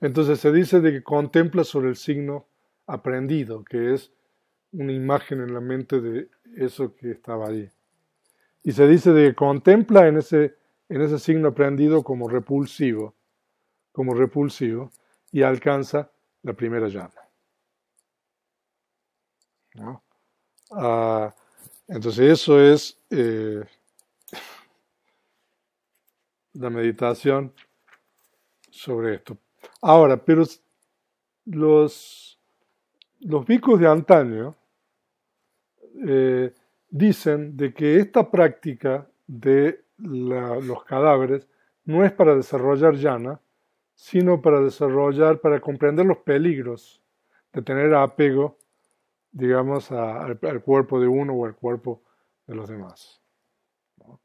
Speaker 1: Entonces se dice de que contempla sobre el signo aprendido, que es una imagen en la mente de eso que estaba allí. Y se dice de que contempla en ese signo aprendido como repulsivo, y alcanza la primera llama, ¿no? Entonces eso es la meditación sobre esto. Ahora, pero los bhikkhus de antaño dicen de que esta práctica de los cadáveres no es para desarrollar jhana, sino para comprender los peligros de tener apego, digamos, al cuerpo de uno o al cuerpo de los demás, ¿no?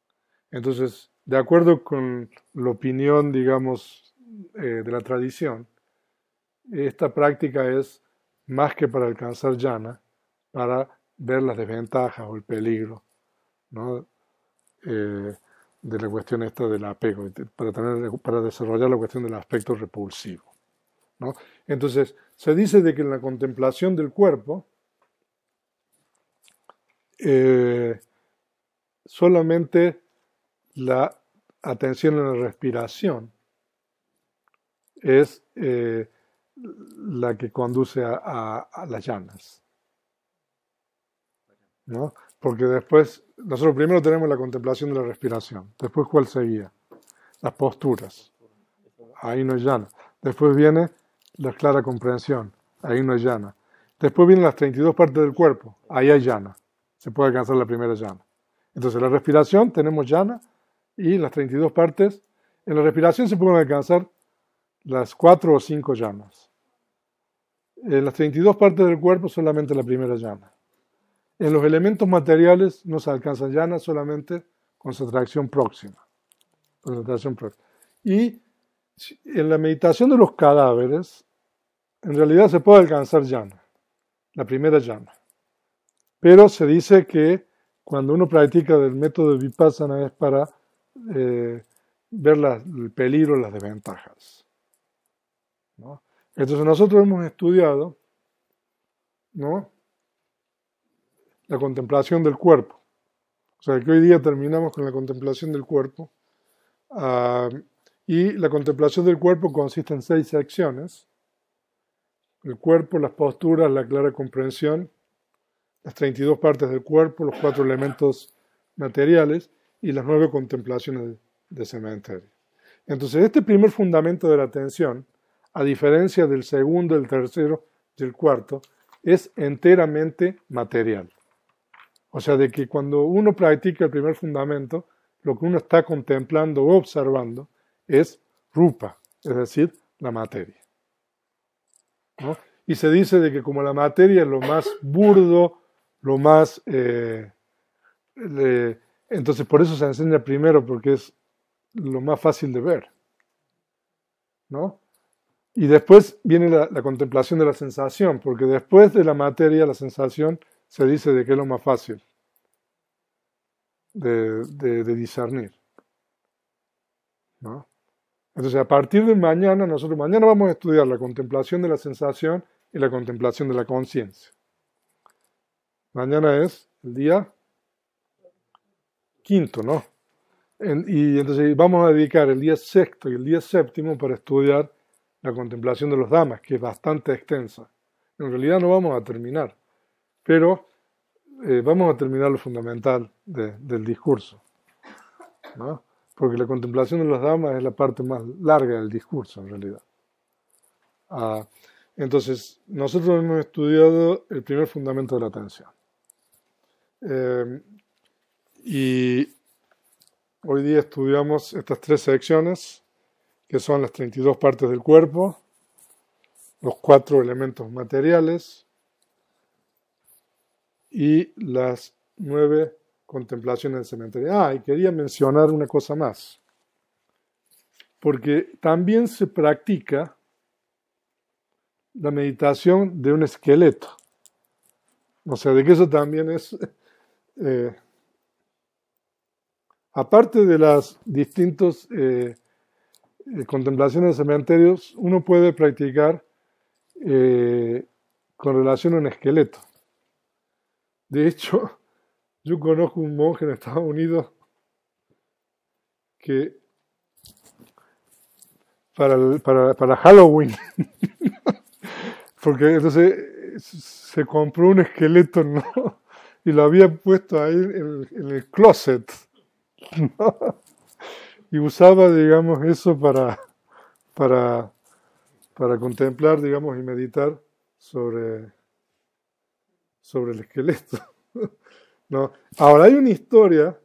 Speaker 1: Entonces, de acuerdo con la opinión, digamos, de la tradición, esta práctica es más que para alcanzar jhana, para ver las desventajas o el peligro, ¿no? De la cuestión esta del apego, para desarrollar la cuestión del aspecto repulsivo, ¿no? Entonces, se dice de que en la contemplación del cuerpo, solamente la atención en la respiración es la que conduce a las llanas, ¿no? Porque después, nosotros primero tenemos la contemplación de la respiración, después ¿cuál seguía? Las posturas, ahí no es llana. Después viene la clara comprensión, ahí no es llana. Después vienen las 32 partes del cuerpo, ahí hay llana, se puede alcanzar la primera llana. Entonces, la respiración tenemos llana y las 32 partes. En la respiración se pueden alcanzar las 4 o 5 llanas. En las 32 partes del cuerpo solamente la primera llana. En los elementos materiales no se alcanza llana, solamente concentración próxima. Y en la meditación de los cadáveres, en realidad se puede alcanzar llana, la primera llana. Pero se dice que cuando uno practica del método de Vipassana es para ver el peligro, las desventajas, ¿no? Entonces nosotros hemos estudiado, ¿no?, la contemplación del cuerpo. O sea que hoy día terminamos con la contemplación del cuerpo. Y la contemplación del cuerpo consiste en 6 secciones: el cuerpo, las posturas, la clara comprensión, las 32 partes del cuerpo, los 4 elementos materiales y las 9 contemplaciones de cementerio. Entonces, este primer fundamento de la atención, a diferencia del segundo, el tercero y el cuarto, es enteramente material. O sea, de que cuando uno practica el primer fundamento, lo que uno está contemplando o observando es rupa, es decir, la materia, ¿no? Y se dice de que como la materia es lo más burdo, lo más... entonces por eso se enseña primero, porque es lo más fácil de ver, ¿no? Y después viene la contemplación de la sensación, porque después de la materia, la sensación se dice de que es lo más fácil de discernir, ¿no? Entonces, a partir de mañana, nosotros mañana vamos a estudiar la contemplación de la sensación y la contemplación de la conciencia. Mañana es el día quinto, ¿no? Y entonces vamos a dedicar el día sexto y el día séptimo para estudiar la contemplación de los Dhammas, que es bastante extensa. En realidad no vamos a terminar, pero vamos a terminar lo fundamental del discurso, ¿no? Porque la contemplación de los Dhammas es la parte más larga del discurso, en realidad. Entonces, nosotros hemos estudiado el primer fundamento de la atención. Y hoy día estudiamos estas 3 secciones, que son las 32 partes del cuerpo, los 4 elementos materiales y las 9 contemplaciones del cementerio. Y quería mencionar una cosa más, porque también se practica la meditación de un esqueleto. O sea, de que eso también es... aparte de las distintas contemplaciones de cementerios, uno puede practicar con relación a un esqueleto. De hecho, yo conozco un monje en Estados Unidos que para Halloween, porque entonces se compró un esqueleto, ¿no? Y lo había puesto ahí en el closet, ¿no? Y usaba, digamos, eso para contemplar, digamos, y meditar sobre el esqueleto, ¿no? Ahora hay una historia